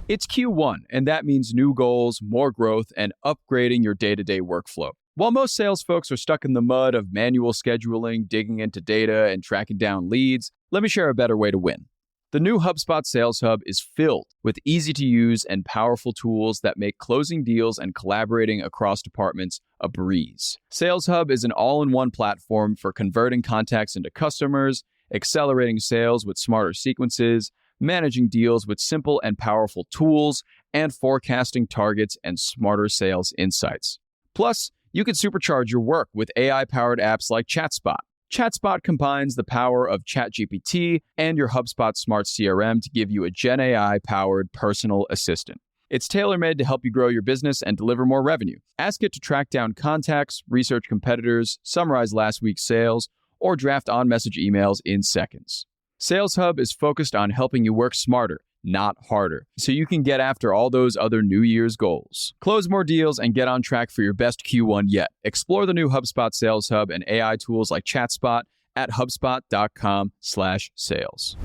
It's Q1, and that means new goals, more growth, and upgrading your day-to-day workflow. While most sales folks are stuck in the mud of manual scheduling, digging into data, and tracking down leads, let me share a better way to win. The new HubSpot Sales Hub is filled with easy-to-use and powerful tools that make closing deals and collaborating across departments a breeze. Sales Hub is an all-in-one platform for converting contacts into customers, accelerating sales with smarter sequences, managing deals with simple and powerful tools, and forecasting targets and smarter sales insights. Plus, you can supercharge your work with AI-powered apps like ChatSpot. ChatSpot combines the power of ChatGPT and your HubSpot Smart CRM to give you a Gen AI-powered personal assistant. It's tailor-made to help you grow your business and deliver more revenue. Ask it to track down contacts, research competitors, summarize last week's sales, or draft on-message emails in seconds. Sales Hub is focused on helping you work smarter, not harder, so you can get after all those other New Year's goals. Close more deals and get on track for your best Q1 yet. Explore the new HubSpot Sales Hub and AI tools like ChatSpot at hubspot.com/sales.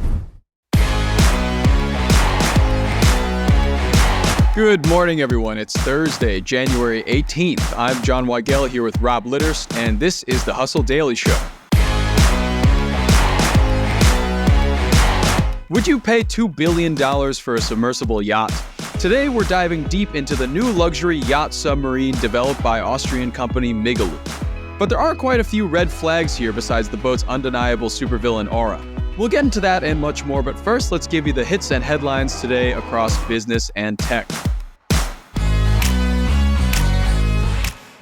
Good morning, everyone. It's Thursday, January 18th. I'm John Weigell here with Rob Litterst, and this is the Hustle Daily Show. Would you pay $2 billion for a submersible yacht? Today, we're diving deep into the new luxury yacht submarine developed by Austrian company Weigell. But there are quite a few red flags here besides the boat's undeniable supervillain aura. We'll get into that and much more, but first, let's give you the hits and headlines today across business and tech.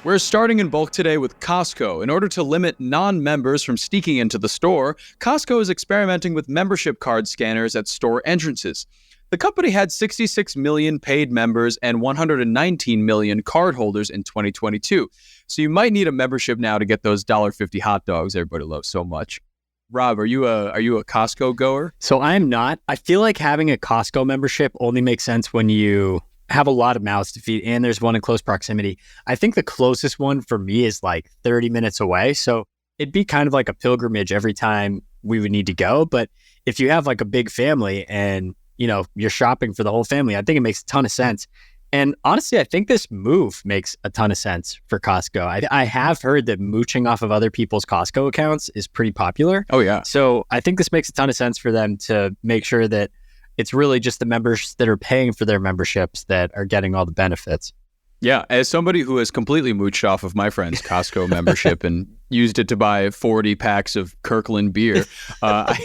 We're starting in bulk today with Costco. In order to limit non-members from sneaking into the store, Costco is experimenting with membership card scanners at store entrances. The company had 66 million paid members and 119 million cardholders in 2022. So you might need a membership now to get those $1.50 hot dogs everybody loves so much. Rob, are you a Costco goer? So I am not. I feel like having a Costco membership only makes sense when you have a lot of mouths to feed, and there's one in close proximity. I think the closest one for me is like 30 minutes away. So it'd be kind of like a pilgrimage every time we would need to go. But if you have like a big family and, you know, you're shopping for the whole family, I think it makes a ton of sense. And honestly, I think this move makes a ton of sense for Costco. I have heard that mooching off of other people's Costco accounts is pretty popular. Oh, yeah. So I think this makes a ton of sense for them to make sure that it's really just the members that are paying for their memberships that are getting all the benefits. Yeah, as somebody who has completely mooched off of my friend's Costco membership and used it to buy 40 packs of Kirkland beer, I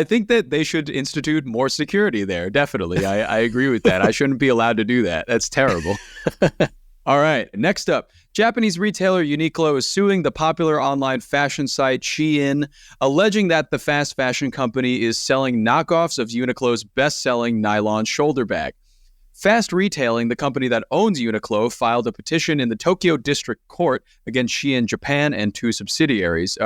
think that they should institute more security there. Definitely. I agree with that. I shouldn't be allowed to do that. That's terrible. All right, next up, Japanese retailer Uniqlo is suing the popular online fashion site Shein, alleging that the fast fashion company is selling knockoffs of Uniqlo's best-selling nylon shoulder bag. Fast Retailing, the company that owns Uniqlo, filed a petition in the Tokyo District Court against Shein Japan and two subsidiaries.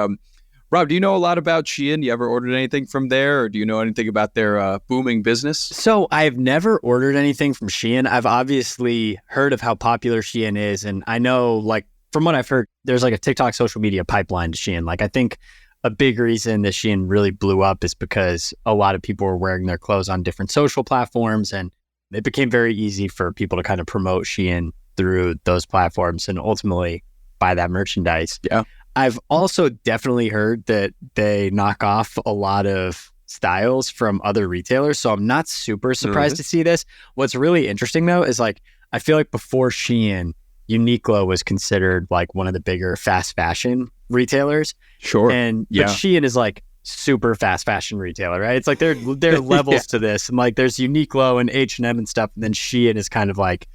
Rob, do you know a lot about Shein? You ever ordered anything from there, or do you know anything about their booming business? So I've never ordered anything from Shein. I've obviously heard of how popular Shein is, and I know, like, from what I've heard, there's like a TikTok social media pipeline to Shein. Like, I think a big reason that Shein really blew up is because a lot of people were wearing their clothes on different social platforms, and it became very easy for people to kind of promote Shein through those platforms and ultimately buy that merchandise. Yeah. I've also definitely heard that they knock off a lot of styles from other retailers, so I'm not super surprised to see this. What's really interesting, though, is like, I feel like before Shein, Uniqlo was considered like one of the bigger fast fashion retailers. Sure. But Shein is like super fast fashion retailer, right? It's like there are levels to this. And like there's Uniqlo and H&M and stuff, and then Shein is kind of like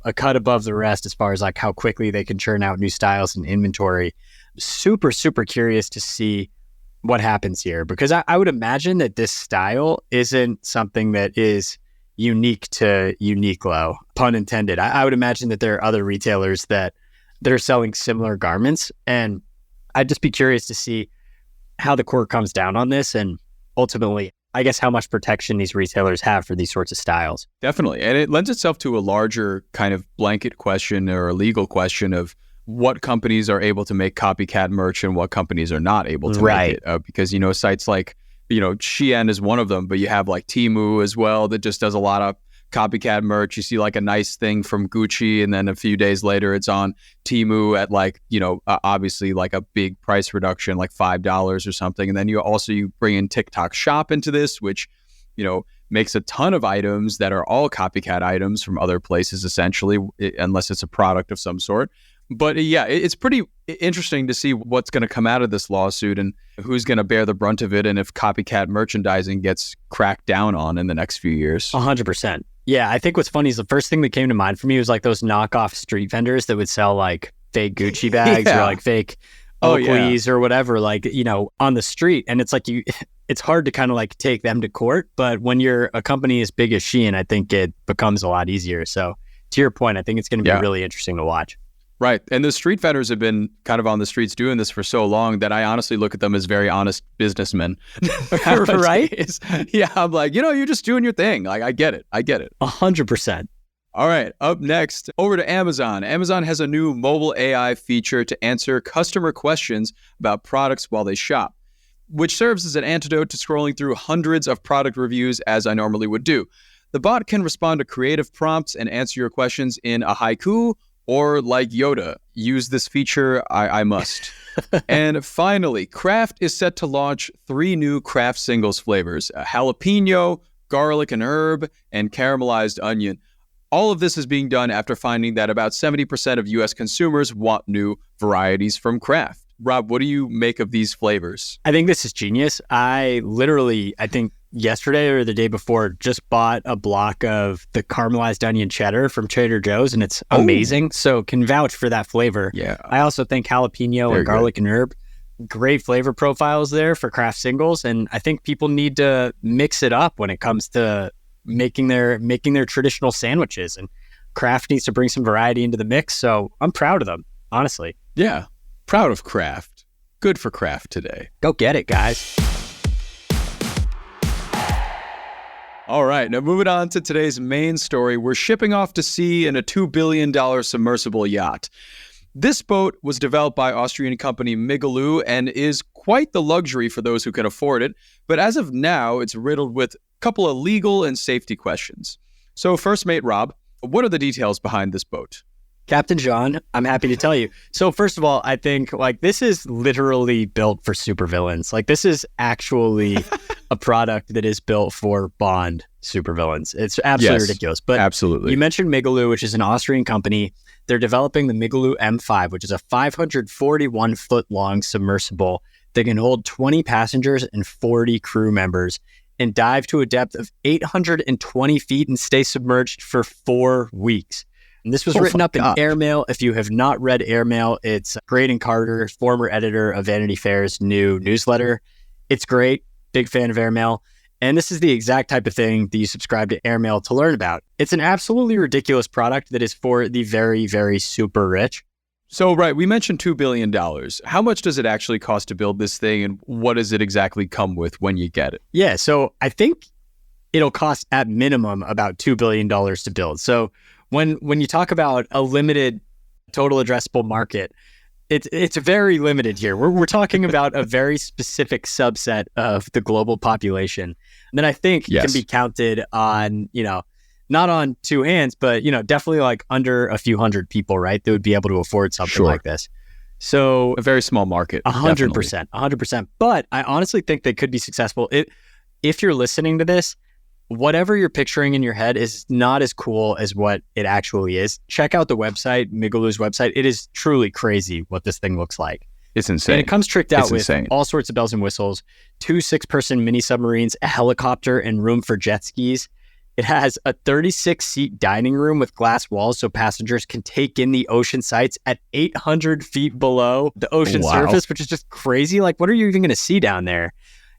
a cut above the rest as far as like how quickly they can churn out new styles and inventory. Super, super curious to see what happens here, because I would imagine that this style isn't something that is unique to Uniqlo, pun intended. I would imagine that there are other retailers that are selling similar garments, and I'd just be curious to see how the court comes down on this, and ultimately, I guess, how much protection these retailers have for these sorts of styles. Definitely. And it lends itself to a larger kind of blanket question or a legal question of what companies are able to make copycat merch and what companies are not able to make it. Because, you know, sites like Shein is one of them, but you have like Temu as well that just does a lot of copycat merch. You see like a nice thing from Gucci, and then a few days later it's on Temu at like, obviously like a big price reduction, like $5 or something. And then you bring in TikTok Shop into this, which, makes a ton of items that are all copycat items from other places, essentially, unless it's a product of some sort. But yeah, it's pretty interesting to see what's going to come out of this lawsuit and who's going to bear the brunt of it, and if copycat merchandising gets cracked down on in the next few years. 100%. Yeah, I think what's funny is the first thing that came to mind for me was like those knockoff street vendors that would sell like fake Gucci bags or like fake Oakleys or whatever, like, on the street. And it's like it's hard to kind of like take them to court. But when you're a company as big as Shein, I think it becomes a lot easier. So to your point, I think it's going to be really interesting to watch. Right. And the street vendors have been kind of on the streets doing this for so long that I honestly look at them as very honest businessmen. Right? Yeah. I'm like, you're just doing your thing. Like, I get it. 100%. All right. Up next, over to Amazon. Amazon has a new mobile AI feature to answer customer questions about products while they shop, which serves as an antidote to scrolling through hundreds of product reviews as I normally would do. The bot can respond to creative prompts and answer your questions in a haiku, or like Yoda, use this feature, I must. And finally, Kraft is set to launch 3 new Kraft singles flavors, jalapeno, garlic and herb, and caramelized onion. All of this is being done after finding that about 70% of U.S. consumers want new varieties from Kraft. Rob, what do you make of these flavors? I think this is genius. I think yesterday or the day before, just bought a block of the caramelized onion cheddar from Trader Joe's, and it's amazing. So can vouch for that flavor. Yeah. I also think jalapeno and garlic and herb, great flavor profiles there for Kraft singles. And I think people need to mix it up when it comes to making their traditional sandwiches. And Kraft needs to bring some variety into the mix. So I'm proud of them, honestly. Yeah. Proud of Kraft. Good for Kraft today. Go get it, guys. All right, now moving on to today's main story. We're shipping off to sea in a $2 billion submersible yacht. This boat was developed by Austrian company Weigell and is quite the luxury for those who can afford it. But as of now, it's riddled with a couple of legal and safety questions. So first mate Rob, what are the details behind this boat? Captain John, I'm happy to tell you. So first of all, I think like this is literally built for supervillains. Like this is actually a product that is built for Bond supervillains. It's absolutely ridiculous. But absolutely. You mentioned Weigell, which is an Austrian company. They're developing the Weigell M5, which is a 541-foot long submersible that can hold 20 passengers and 40 crew members and dive to a depth of 820 feet and stay submerged for 4 weeks. And this was written up in Airmail. If you have not read Airmail, it's Graydon Carter, former editor of Vanity Fair's new newsletter. It's great. Big fan of Airmail. And this is the exact type of thing that you subscribe to Airmail to learn about. It's an absolutely ridiculous product that is for the very, very super rich. So, right, we mentioned $2 billion. How much does it actually cost to build this thing, and what does it exactly come with when you get it? Yeah, so I think it'll cost at minimum about $2 billion to build. So when you talk about a limited total addressable market, it's very limited here. We're talking about a very specific subset of the global population. And then I think it can be counted on, not on 2 hands, but, definitely like under a few hundred people, right? That would be able to afford something like this. So a very small market. 100%. But I honestly think they could be successful. If you're listening to this, whatever you're picturing in your head is not as cool as what it actually is. Check out the website, Weigell's website. It is truly crazy what this thing looks like. It's insane. And it comes tricked out with all sorts of bells and whistles, 2 6-person mini submarines, a helicopter, and room for jet skis. It has a 36-seat dining room with glass walls so passengers can take in the ocean sights at 800 feet below the ocean surface, which is just crazy. Like, what are you even going to see down there?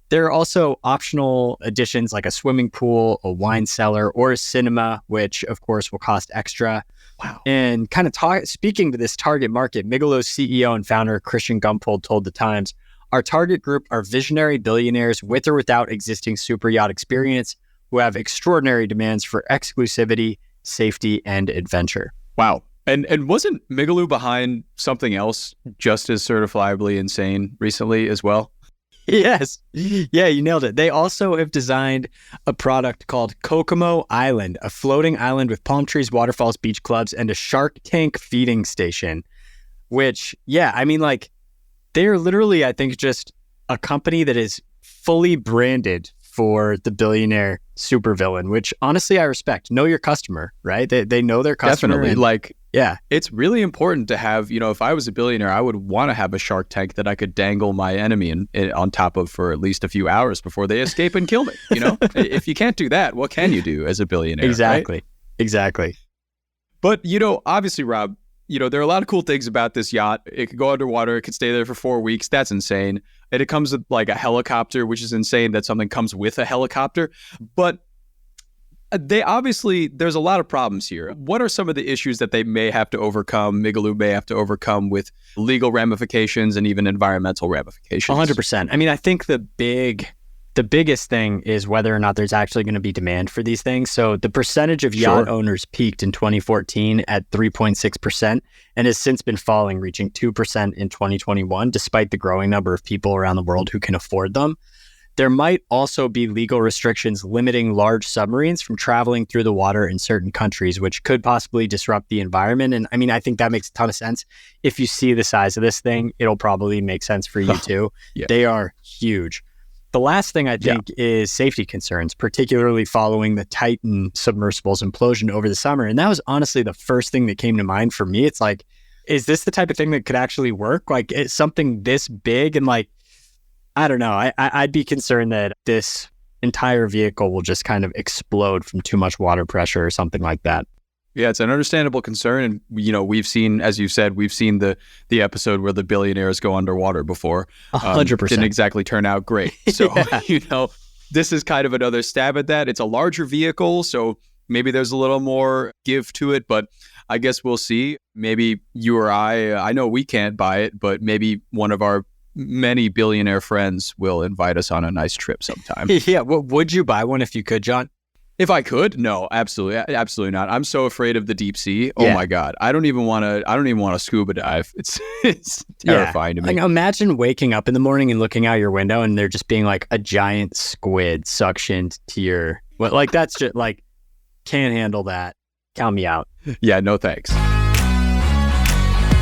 There are also optional additions like a swimming pool, a wine cellar, or a cinema, which of course will cost extra. Wow. And kind of speaking to this target market, Weigell's CEO and founder Christian Gumpold told The Times, "Our target group are visionary billionaires with or without existing super yacht experience who have extraordinary demands for exclusivity, safety, and adventure." Wow. And wasn't Weigell behind something else just as certifiably insane recently as well? Yes. Yeah, you nailed it. They also have designed a product called Kokomo Island, a floating island with palm trees, waterfalls, beach clubs, and a shark tank feeding station, which, yeah, I mean, like, they're literally, I think, just a company that is fully branded for the billionaire supervillain, which honestly I respect. Know your customer, right? They know their customer. Definitely. Yeah. It's really important to have, if I was a billionaire, I would want to have a shark tank that I could dangle my enemy on top of for at least a few hours before they escape and kill me. If you can't do that, what can you do as a billionaire? Exactly. Right? Exactly. But, obviously, Rob, there are a lot of cool things about this yacht. It could go underwater. It could stay there for 4 weeks. That's insane. And it comes with like a helicopter, which is insane that something comes with a helicopter. But there's a lot of problems here. What are some of the issues that they may have to overcome, Migaloo may have to overcome with legal ramifications and even environmental ramifications? 100%. I mean, I think the biggest thing is whether or not there's actually going to be demand for these things. So the percentage of yacht owners peaked in 2014 at 3.6% and has since been falling, reaching 2% in 2021, despite the growing number of people around the world who can afford them. There might also be legal restrictions limiting large submarines from traveling through the water in certain countries, which could possibly disrupt the environment. And I mean, I think that makes a ton of sense. If you see the size of this thing, it'll probably make sense for you too. Yeah. They are huge. The last thing I think is safety concerns, particularly following the Titan submersible's implosion over the summer. And that was honestly the first thing that came to mind for me. It's like, is this the type of thing that could actually work? Like, it's something this big and like, I don't know. I'd be concerned that this entire vehicle will just kind of explode from too much water pressure or something like that. Yeah, it's an understandable concern. And, we've seen, as you said, the episode where the billionaires go underwater before. 100%. Didn't exactly turn out great. So, this is kind of another stab at that. It's a larger vehicle, so maybe there's a little more give to it, but I guess we'll see. Maybe you or I know we can't buy it, but maybe one of our many billionaire friends will invite us on a nice trip sometime. Yeah. Well, would you buy one if you could, John? If I could? No, absolutely not. I'm so afraid of the deep sea. Oh my God. I don't even want to scuba dive. It's terrifying to me. Like, imagine waking up in the morning and looking out your window and there just being like a giant squid suctioned to your, like, that's just like, can't handle that. Count me out. Yeah, no thanks.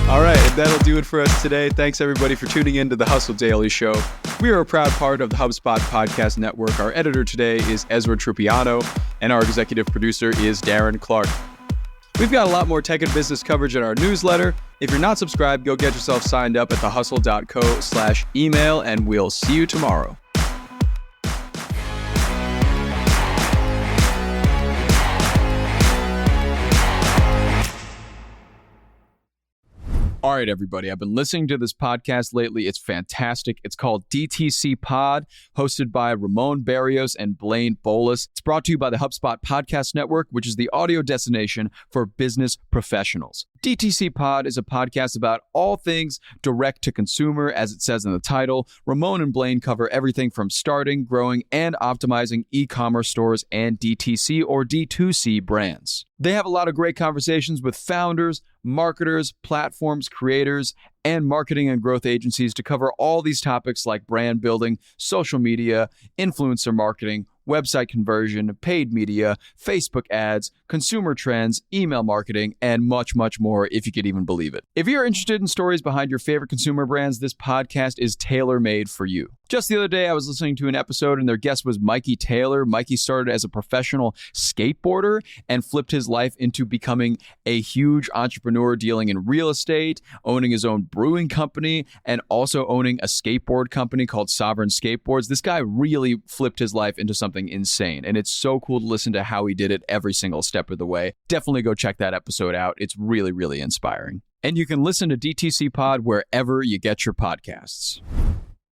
All right, and that'll do it for us today. Thanks, everybody, for tuning in to the Hustle Daily Show. We are a proud part of the HubSpot Podcast Network. Our editor today is Ezra Trupiano, and our executive producer is Darren Clarke. We've got a lot more tech and business coverage in our newsletter. If you're not subscribed, go get yourself signed up at thehustle.co/email, and we'll see you tomorrow. All right, everybody. I've been listening to this podcast lately. It's fantastic. It's called DTC Pod, hosted by Ramon Barrios and Blaine Bolus. It's brought to you by the HubSpot Podcast Network, which is the audio destination for business professionals. DTC Pod is a podcast about all things direct to consumer, as it says in the title. Ramon and Blaine cover everything from starting, growing, and optimizing e-commerce stores and DTC or D2C brands. They have a lot of great conversations with founders, marketers, platforms, creators, and marketing and growth agencies to cover all these topics like brand building, social media, influencer marketing, website conversion, paid media, Facebook ads, consumer trends, email marketing, and much, much more, if you could even believe it. If you're interested in stories behind your favorite consumer brands, this podcast is tailor-made for you. Just the other day, I was listening to an episode and their guest was Mikey Taylor. Mikey started as a professional skateboarder and flipped his life into becoming a huge entrepreneur dealing in real estate, owning his own brewing company, and also owning a skateboard company called Sovereign Skateboards. This guy really flipped his life into something insane, and it's so cool to listen to how he did it every single step of the way. Definitely go check that episode out. It's really, really inspiring. And you can listen to DTC Pod wherever you get your podcasts.